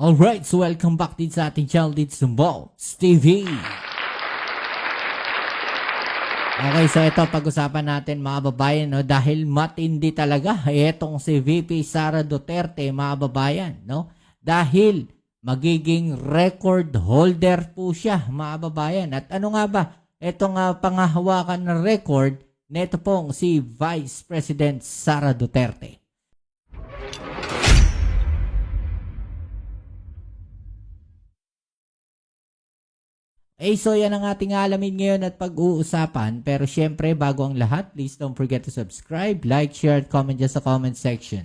Alright, so welcome back din sa ating channel dito sa Bolts TV. Okay, so ito pag-usapan natin mga babayan, no? Dahil matindi talaga itong si VP Sara Duterte mga babayan, no? Dahil magiging record holder po siya mga babayan. At ano nga ba? Itong pangahawakan ng record nito pong si Vice President Sara Duterte. So yan ang ating alamin ngayon at pag-uusapan. Pero syempre, bago ang lahat, please don't forget to subscribe, like, share, at comment dyan sa comment section.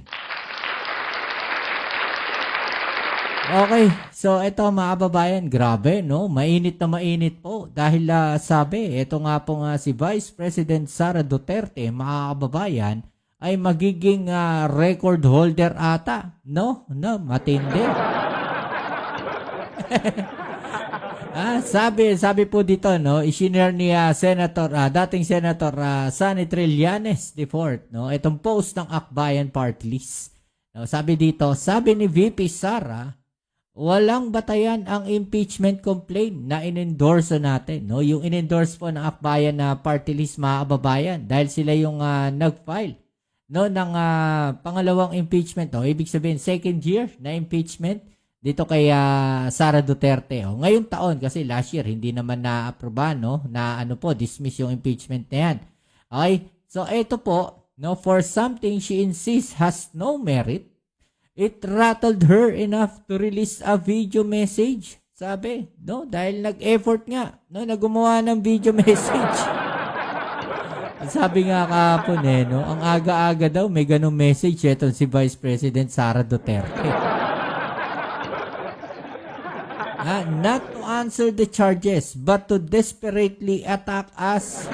Okay, so ito mga kababayan, grabe, no? Mainit na mainit po. Dahil sabi, ito nga po si Vice President Sara Duterte, mga kababayan, ay magiging record holder ata. No, matindi. Sabi po dito, no, isinare ni dating Senator Sonny Trillanes IV, no, itong post ng Akbayan Party List. No, sabi dito, sabi ni VP Sara, walang batayan ang impeachment complaint na in-endorse natin, no, yung in-endorse po ng Akbayan na Party List mga kababayan dahil sila yung nag-file, no, ng pangalawang impeachment, no, ibig sabihin second year na impeachment dito kay Sara Duterte. Ngayong taon, kasi last year, hindi naman na-aproba, no? Na dismiss yung impeachment na yan. Okay? So, ito po, no, for something she insists has no merit, it rattled her enough to release a video message. Sabi, no? Dahil nag-effort nga, no? Nagumawa ng video message. Sabi nga kahapon, no? Ang aga-aga daw, may ganung message ito si Vice President Sara Duterte. Not to answer the charges, but to desperately attack us.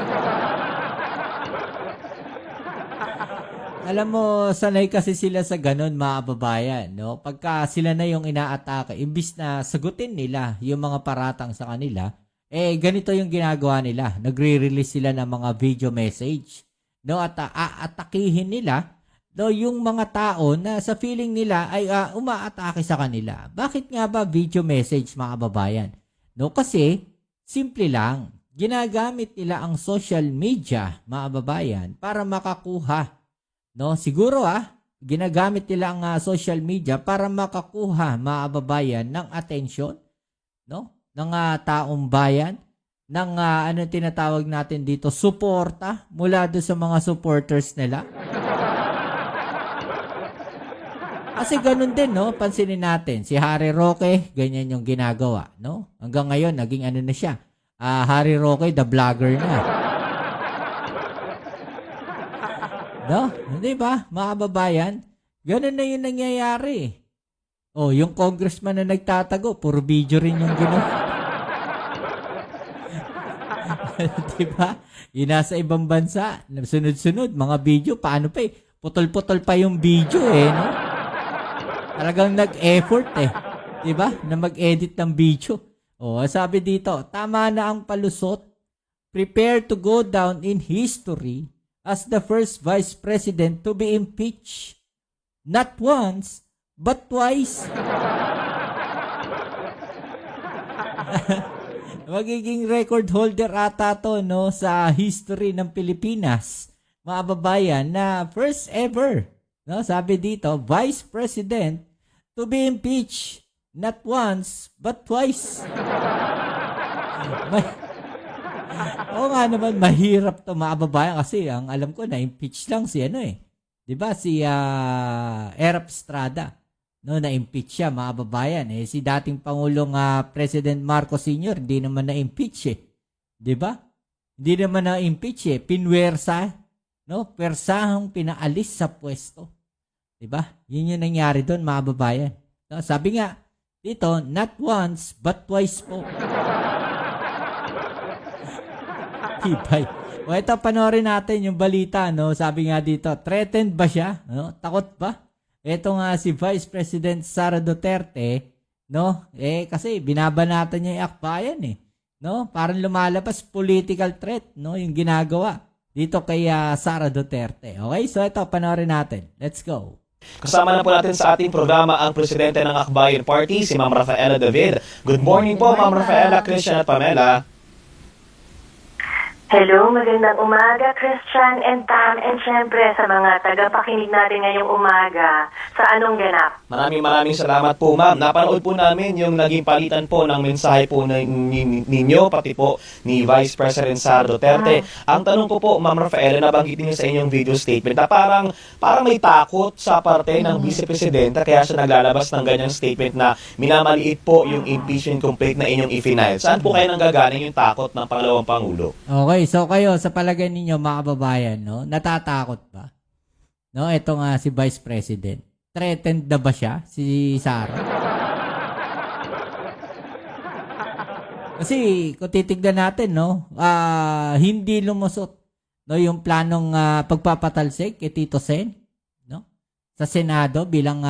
Alam mo, sanay kasi sila sa ganun, mga kababayan, no? Pagka sila na yung inaatake, imbis na sagutin nila yung mga paratang sa kanila, ganito yung ginagawa nila. Nagre-release sila ng mga video message, no? At aatakihin nila, no, yung mga tao na sa feeling nila ay umaatake sa kanila. Bakit nga ba video message, mga kababayan? No, kasi simple lang. Ginagamit nila ang social media, mga kababayan, para makakuha. No, siguro ginagamit nila ang social media para makakuha, mga kababayan, ng atensyon, no, ng taong bayan, ng tinatawag natin dito, suporta mula doon sa mga supporters nila. Kasi ganun din, no? Pansinin natin, si Harry Roque, ganyan yung ginagawa, no? Hanggang ngayon, naging na siya. Harry Roque, the vlogger na. No? Hindi ba, mga kababayan? Ganun na yung nangyayari. Yung congressman na nagtatago, puro video rin yung ginawa. Diba? Yung nasa ibang bansa, sunod-sunod, mga video, paano pa putol-putol pa yung video, no? Talagang nag-effort diba? Na mag-edit ng video. Sabi dito, tama na ang palusot. Prepare to go down in history as the first vice president to be impeached. Not once, but twice. Magiging record holder ata to, no, sa history ng Pilipinas, mga babayan, na first ever, no, sabi dito, vice president to be impeached not once but twice. Nga naman, mahirap to, mga babayan, kasi ang alam ko na impeach lang si diba, si Erap Estrada, no, na impeach siya, mga babayan. Si dating Pangulong President Marcos Sr. hindi naman na impeach diba? Hindi naman na impeach pinwersa, no, persahang pinaalis sa pwesto. Diba? Yun yung nangyari doon, mga babayan. No, sabi nga dito, not once but twice po. Hibay. Ito, panoorin natin yung balita, no? Sabi nga dito, threatened ba siya? No? Takot ba? Ito nga si Vice President Sara Duterte, no? Kasi binabanatan niya yung Akbayan, no? Parang lumalabas political threat, no? Yung ginagawa dito kay Sara Duterte. Okay? So ito, panoorin natin. Let's go. Kasama na po natin sa ating programa ang presidente ng Akbayan Party, si Ma'am Rafaela David. Good morning po, Ma'am Rafaela, Christian at Pamela. Hello, magandang umaga, Christian and Pam, and syempre sa mga tagapakinig natin ngayong umaga sa Anong Ganap. Maraming salamat po, Ma'am. Napanood po namin yung naging palitan po ng mensahe po ninyo, pati po ni Vice President Sara Duterte. Ang tanong po, Ma'am Rafaela, nabanggit niyo sa inyong video statement na parang may takot sa parte ng Vice Presidenta kaya siya naglalabas ng ganyang statement na minamaliit po yung impeachment complaint na inyong i-final. Saan po kayo nanggagaling yung takot ng pangalawang Pangulo? Okay, so kayo, sa palagay ninyo, mga kababayan, no, natatakot ba? No, ito nga si Vice President. Threatened na ba siya, si Sara? Kasi, kung titignan natin, no, hindi lumusot, no, yung planong pagpapatalsik kay Tito Sen, no, sa Senado bilang,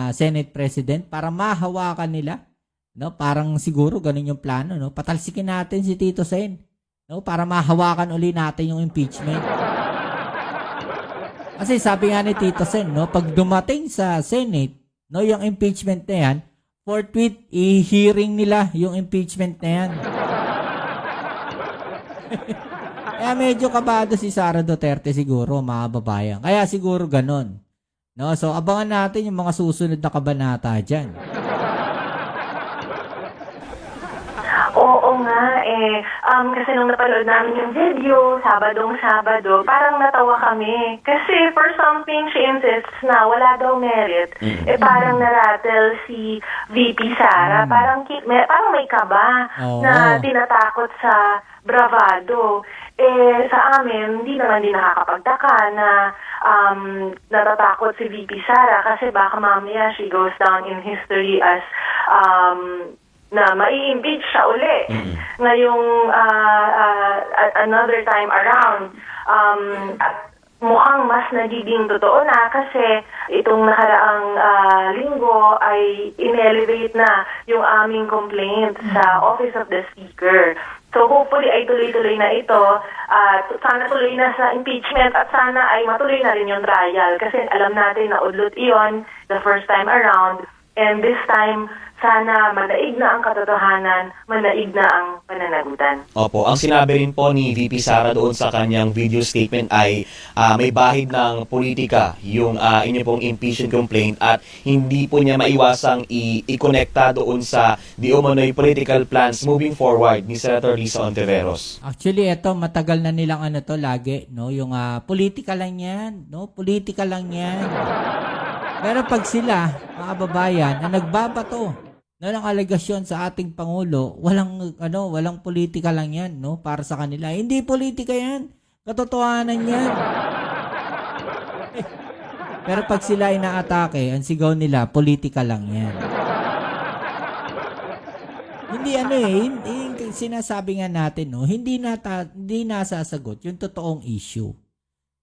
Senate President para mahawakan nila, no, parang siguro ganun yung plano, no, patalsikin natin si Tito Sen. No, para mahawakan uli natin yung impeachment. Kasi sabi nga ni Tito Sen, no, pag dumating sa Senate, no, yung impeachment na yan, forthwith, i-hearing nila yung impeachment na yan. Kaya medyo kabado si Sara Duterte siguro, mga babayan. Kaya siguro ganun. No, so abangan natin yung mga susunod na kabanata dyan. Oo nga, kasi nung napanood namin yung video, Sabado, parang natawa kami. Kasi for something she insists na wala daw merit, parang narattle si VP Sara, parang may kaba na tinatakot sa bravado. Sa amin, hindi naman din nakakapagtaka na natatakot si VP Sara kasi baka mamaya she goes down in history as na mai-impeach siya uli. Ngayong another time around, at mukhang mas nagiging totoo na kasi itong nakaraang linggo ay in-elevate na yung aming complaint sa Office of the Speaker. So hopefully ay tuloy-tuloy na ito at sana tuloy na sa impeachment at sana ay matuloy na rin yung trial kasi alam natin na udlot iyon the first time around and this time sana manaig na ang katotohanan, manaig na ang pananagutan. Opo, ang sinabi rin po ni VP Sara doon sa kanyang video statement ay may bahid ng politika yung inyo pong impeachment complaint at hindi po niya maiwasang i-connecta doon sa di umano'y political plans moving forward ni Senator Risa Hontiveros. Actually, ito matagal na nilang lagi, no, yung politika lang 'yan, no, politika lang 'yan. Pero pag sila, mga kababayan, na nagbabato ng alegasyon sa ating Pangulo, walang politika lang 'yan, no, para sa kanila. Hindi politika 'yan. Katotohanan 'yan. Pero pag sila ay naatake, ang sigaw nila, politika lang 'yan. Hindi sinasabi nga natin, no, hindi nasasagot yung totoong issue.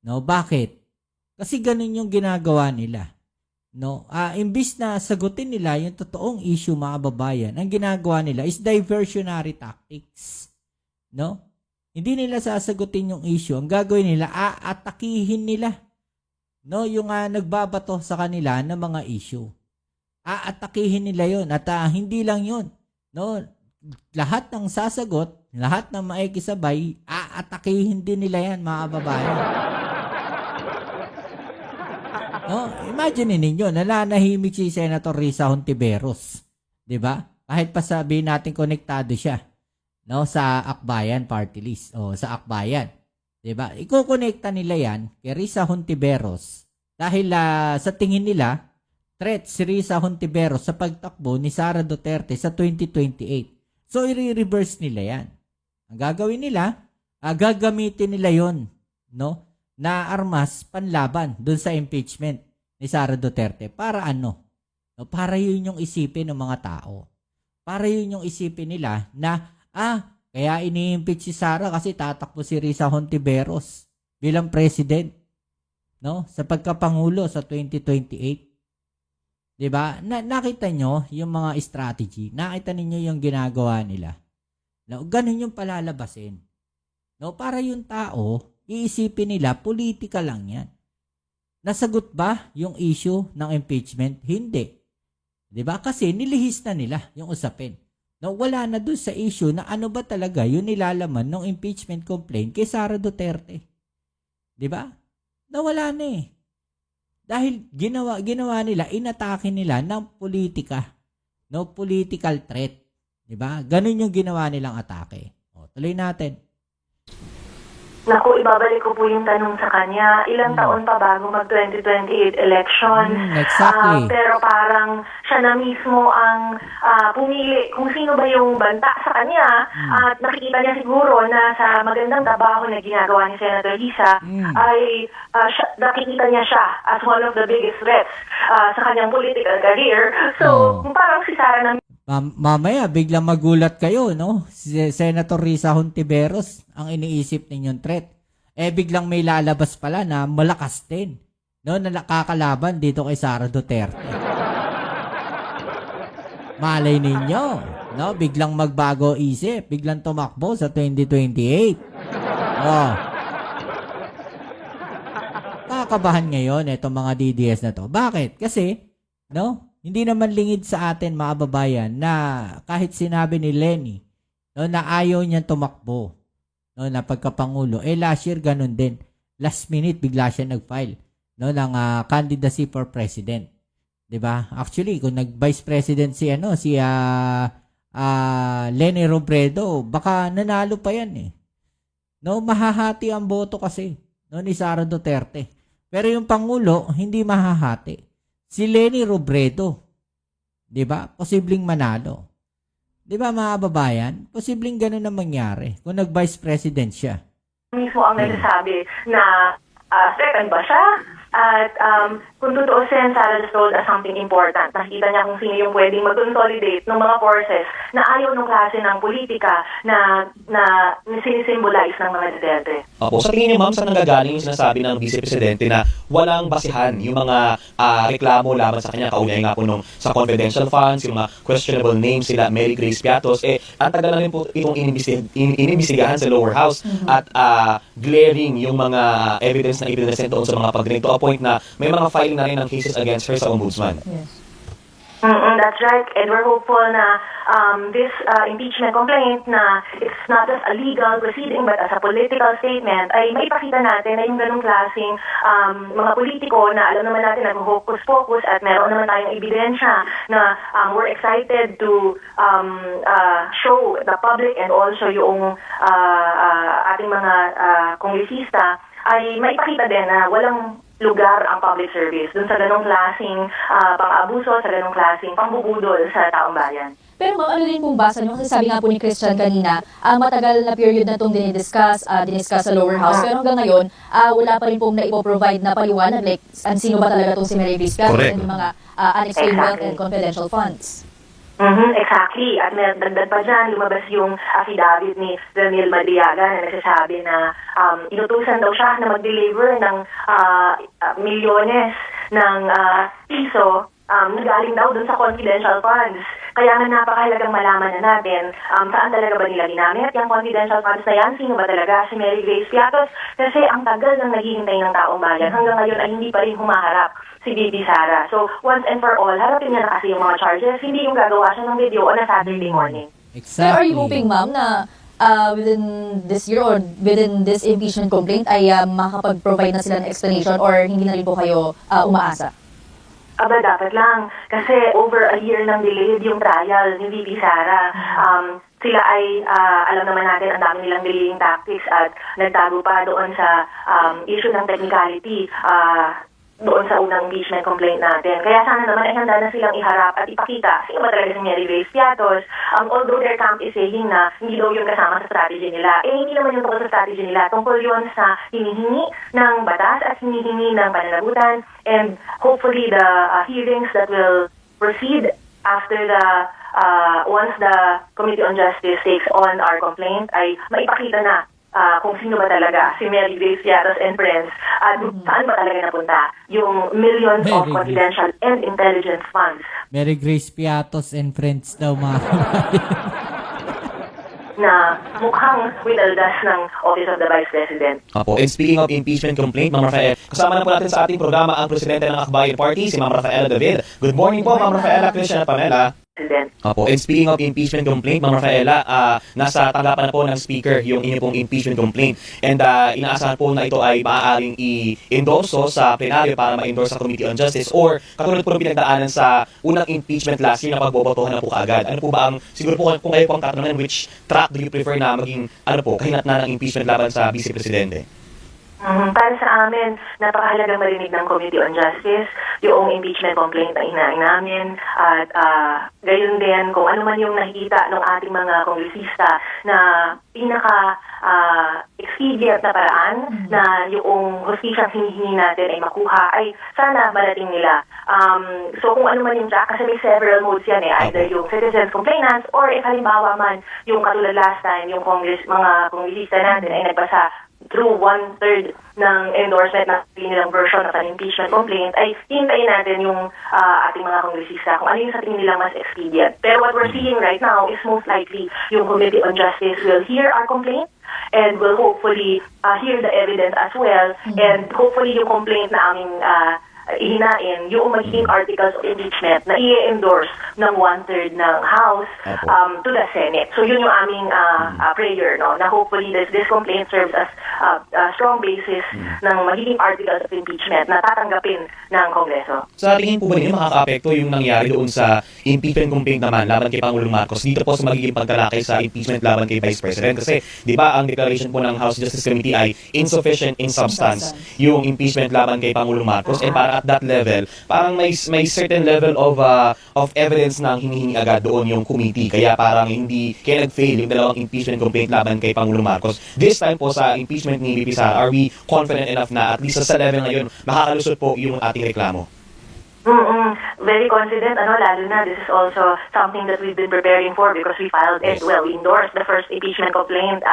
No, bakit? Kasi ganun yung ginagawa nila. No, imbis na sagutin nila yung totoong issue, mga babayan, ang ginagawa nila is diversionary tactics. No? Hindi nila sasagutin yung issue. Ang gagawin nila, aatakihin nila, no, yung nagbabato sa kanila ng mga issue. Aatakihin nila yon at hindi lang yon, no, lahat ng sasagot, lahat ng maikisabay, aatakihin din nila yan, mga babayan. No, imagine ninyo, nalanahimik si Senator Risa Hontiveros, 'di ba? Kahit pa sabihin natin konektado siya, no, sa Akbayan Party List o sa Akbayan, 'di ba? Iko-konekta nila 'yan kay Risa Hontiveros dahil sa tingin nila threat si Risa Hontiveros sa pagtakbo ni Sara Duterte sa 2028. So i-reverse nila 'yan. Ang gagawin nila, gagamitin nila 'yon, no, na armas panlaban doon sa impeachment ni Sara Duterte. Para ano? No, para yun yung isipin ng mga tao. Para yun yung isipin nila na, kaya ini-impeach si Sara kasi tatakbo si Risa Hontiveros bilang president, no, sa pagkapangulo sa 2028. 'Di ba? Nakita nyo yung mga strategy. Nakita ninyo yung ginagawa nila. No, ganun yung palalabasin. No, para yung tao iisipin nila, politika lang yan. Nasagot ba yung issue ng impeachment? Hindi. 'Di ba? Kasi nilihis na nila yung usapin. No, wala na doon sa issue na ano ba talaga yung nilalaman ng impeachment complaint kay Sara Duterte. 'Di ba? Nawala na eh. Dahil ginawa nila, inatake nila ng politika. No, political threat. 'Di ba? Ganun yung ginawa nilang atake. O, tuloy natin. Naku, ibabalik ko po yung tanong sa kanya. Ilang taon pa bago mag-2028 election? Exactly. Pero parang siya na mismo ang pumili kung sino ba yung banta sa kanya. At nakikita niya siguro na sa magandang trabaho na ginagawa ni Senator Risa ay nakikita niya siya as one of the biggest threats sa kanyang political career. So, parang si Sara na Mamaya, biglang magulat kayo, no? Si Senator Risa Hontiveros, ang iniisip ninyong threat. Biglang may lalabas pala na malakas din, no? Na nakakalaban dito kay Sara Duterte. Malay ninyo, no? Biglang magbago isip, biglang tumakbo sa 2028. Oh. Kakabahan ngayon itong mga DDS na to. Bakit? Kasi, no? Hindi naman lingid sa atin, mga babayan, na kahit sinabi ni Lenny, no, na ayaw niyang tumakbo, no, na pagkapangulo, last year ganun din. Last minute, bigla siya nag-file, no, ng candidacy for president. 'Di ba? Actually, kung nag-vice president si Lenny Robredo, baka nanalo pa yan eh. No, mahahati ang boto kasi, no, ni Sara Duterte. Pero yung pangulo, hindi mahahati. Si Lenny Robredo, 'di ba? Posibleng manalo. 'Di ba, mga babayan? Posibleng ganun ang mangyari kung nag-vice president siya. mismo ang nagsasabi na second ba siya? At kung tutuusin, Sara just told us something important. Nakita niya kung sino yung pwedeng mag-consolidate ng mga forces na ayaw ng klase ng politika na sinisimbolize ng mga Duterte. Opo. Sa tingin niyo, ma'am, saan nanggagaling yung sinasabi ng Vice Presidente na walang basihan yung mga reklamo laban sa kanya? Kaugnay nga po sa confidential funds, yung mga questionable names sila, Mary Grace Piatos. Ang tagal na rin po itong inimbestigahan sa lower house at glaring yung mga evidence na ipinresent doon sa mga pagdinig to a point na may mga filing na rin ng cases against her sa ombudsman. Yes. That's right. And we're hopeful na this impeachment complaint na it's not just a legal proceeding but as a political statement ay maipakita natin na yung ganung klaseng mga politiko na alam naman natin nag-focus at meron naman tayong ebidensya na we're excited to show the public and also yung ating mga kongresista ay maipakita din na walang lugar ang public service dun sa ganong klaseng pang-abuso, sa ganong klaseng pangbubudol sa taong bayan. Pero ma'am, ano din pong basa nyo? Kasi sabi nga po ni Christian kanina, matagal na period na itong diniscuss sa lower house. Pero hanggang ngayon, wala pa rin pong naipoprovide na paliwanag like sino ba talaga itong si Mary Grace Piatos and yung mga unexplained wealth and confidential funds. Exactly. At may dagdag pa dyan, lumabas yung affidavit ni Daniel Madriaga na nagsasabi na inutusan daw siya na mag-deliver ng milyones ng piso na galing daw dun sa confidential funds. Kaya nga napakahalagang malaman na natin saan talaga ba nila ginamit yung confidential funds na yan, sino ba talaga si Mary Grace Piatos, kasi ang tagal nang naghihintay ng taong bayan. Hanggang ngayon ay hindi pa rin humaharap si Bibi Sara. So, once and for all, harapin niya na kasi yung mga charges, hindi yung gagawa siya ng video on a Saturday morning. Exactly. So are you hoping, ma'am, na within this year or within this impeachment complaint ay makapag-provide na sila ng explanation or hindi na rin po kayo umaasa? Aba, dapat lang. Kasi over a year nang delayed yung trial ni Bibi Sara. Sila ay, alam naman natin, ang dami nilang delaying tactics at nagtago pa doon sa issue ng technicality doon sa unang impeachment complaint natin. Kaya sana naman ay handa na silang iharap at ipakita sino ba talaga si Mary Grace Piatos. Although their camp is saying na hindi daw yun kasama sa strategy nila. Hindi naman yun tungkol sa strategy nila. Tungkol yun sa hinihingi ng batas at hinihingi ng pananagutan. And hopefully the hearings that will proceed after once the Committee on Justice takes on our complaint ay maipakita na kung sino ba talaga si Mary Grace Piatos and friends at saan ba talaga napunta yung millions of confidential and intelligence funds. Mary Grace Piatos and friends daw, mga kabayan. na mukhang winaldas ng Office of the Vice President. Opo. And speaking of impeachment complaint, Ma'am Rafael, kasama na po natin sa ating programa ang presidente ng Akbayan Party, si Ma'am Rafaela David. Good morning po, Ma'am Rafaela, Christian at Pamela. President. Opo. And speaking of impeachment complaint, Ma'am Rafaela, nasa tanggapan na po ng speaker yung inyo pong impeachment complaint. And inaasahan po na ito ay maaaring i-endorso sa plenaryo para ma-endorse sa Committee on Justice or katulad po ng pinagdaanan sa unang impeachment last year na pagbobotohan na po kaagad. Ano po ba ang, siguro po kung kayo po ang tatanungin, which track do you prefer na maging, kahinatnan ng impeachment laban sa Vice Presidente? Para sa amin, napakahalagang marinig ng Committee on Justice yung impeachment complaint na inaing namin at gayon din kung ano man yung nakikita ng ating mga kongresista na expedient na paraan na yung hustisya hinihingi natin ay makuha ay sana malating nila. So kung ano man yung track, kasi may several modes yan either yung citizens complainants or if halimbawa man yung katulad last time, yung mga kongresista natin ay nagbasa through 1/3 ng endorsement ng nilang version of an impeachment complaint, ay hintayin natin yung ating mga kongresista kung ano yung sa tingin nilang mas expedient. Pero what we're seeing right now is most likely yung Committee on Justice will hear our complaint and will hopefully hear the evidence as well, and hopefully yung complaint na aming ihinain yung magiging articles of impeachment na i-endorse ng 1/3 ng House to the Senate. So yun yung aming prayer, no, na hopefully this complaint serves as a strong basis ng magiging articles of impeachment na tatanggapin ng Kongreso. Sa tingin po ba ninyo makaka-apekto yung nangyari doon sa impeachment complaint naman laban kay Pangulong Marcos dito po sa magiging pagtalakay sa impeachment laban kay Vice President? Kasi di ba ang declaration po ng House Justice Committee ay insufficient in substance yung impeachment laban kay Pangulong Marcos, and para at that level parang may certain level of evidence na hinihingi agad doon yung committee, kaya parang hindi kaya nag-fail yung dalawang impeachment complaint laban kay Pangulong Marcos. This time po sa impeachment ni VP Sara, are we confident enough na at least sa level ngayon makakalusot po yung ating reklamo? Very confident, lalo na this is also something that we've been preparing for because we filed it, we endorsed the first impeachment complaint.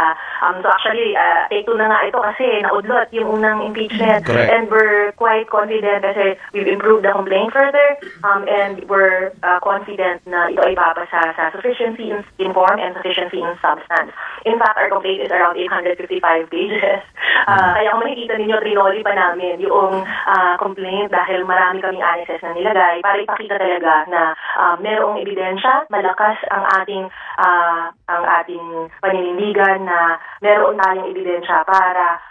So actually, take two na nga ito kasi naudlot yung unang impeachment. Correct. And we're quite confident kasi we've improved the complaint further, and we're confident na ito ay papasa sa sufficiency in form and sufficiency in substance. In fact, our complaint is around 855 pages. Kaya kung makikita ninyo, trinoli pa namin yung complaint dahil marami kaming annexes na nilagay para ipakita talaga na merong ebidensya, malakas ang ating paninindigan na meron tayong ebidensya para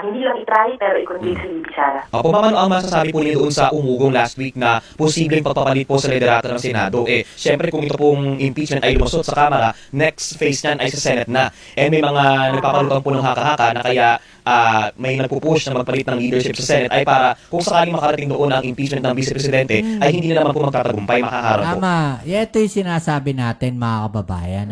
hindi lang itry pero i-convince si VP Sara. Opo, ma'am, ano ang masasabi po niyo doon sa umugong last week na posibleng pagpapalit po sa liderato ng Senado? Syempre kung ito pong impeachment ay lumusot sa Kamara, next phase niyan ay sa Senate na. And may mga nagpapalutang po ng haka-haka na kaya may nagpupush na magpalit ng leadership sa Senate ay para kung sakaling makarating doon ang impeachment ng Vice Presidente ay hindi na naman po magtatagumpay, makaharap po. Tama. Ito yung sinasabi natin, mga kababayan.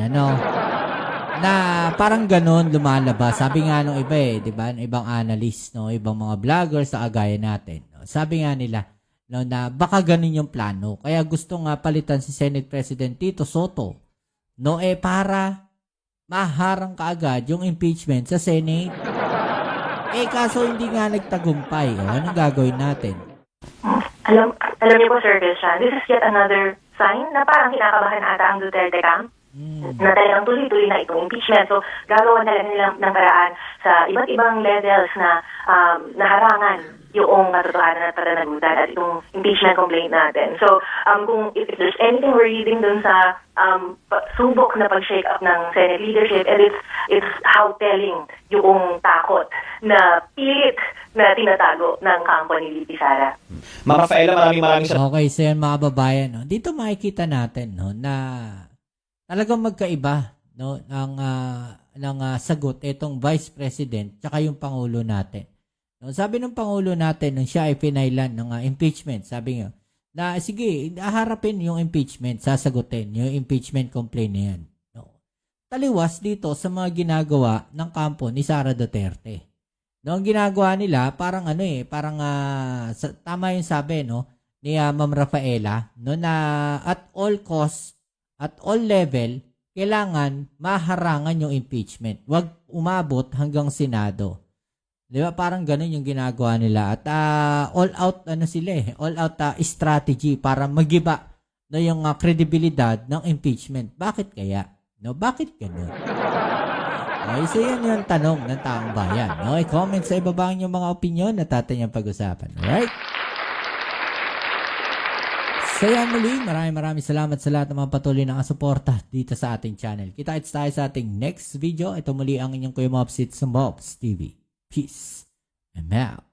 Na parang ganun lumalabas. Sabi nga nung iba di ba? Ibang analyst, ibang mga vloggers sa agaya natin. Sabi nga nila, na baka ganun yung plano. Kaya gusto nga palitan si Senate President Tito Soto, para maharang kaagad yung impeachment sa Senate. Kaso hindi nga nagtagumpay. Anong gagawin natin? Alam niyo po, Sir Christian, this is yet another sign na parang kinakabahan ata ang Duterte camp. Na talagang tuloy-tuloy na itong impeachment. So, gagawa na lang nilang ng paraan sa iba't ibang levels na naharangan yung katotohanan at pananagutan at itong impeachment complaint natin. So, kung if there's anything we're reading dun sa subok na pag-shake up ng Senate leadership, and it's how telling yung takot na pilit na tinatago ng kampo ni VP Sara. Ma'am Rafaela, maraming salamat. Okay, so yan mga babayan. Dito makikita natin na talagang magkaiba ng sagot itong Vice President tsaka yung Pangulo natin. Sabi ng Pangulo natin nung siya ay pinailan ng impeachment, sabi nga na sige, haharapin yung impeachment, sasagutin yung impeachment complaint na yan. Taliwas dito sa mga ginagawa ng kampo ni Sara Duterte. Ang ginagawa nila parang tama yung sabi ni Ma'am Rafaela na at all costs, at all level, kailangan maharangan yung impeachment. Huwag umabot hanggang Senado. Di ba? Parang ganun yung ginagawa nila. At all out all out strategy para magiba yung kredibilidad ng impeachment. Bakit kaya? Bakit ganun? Okay, so yan yung tanong ng taong bayan. Okay, comment sa ibaba yung mga opinion na atin yung pag-usapan. Alright? So yan muli, maraming salamat sa lahat ng mga patuloy na suporta dito sa ating channel. Kita-kits tayo sa ating next video. Ito muli ang inyong Kuya Mobs, it's Mobs TV. Peace. I'm out.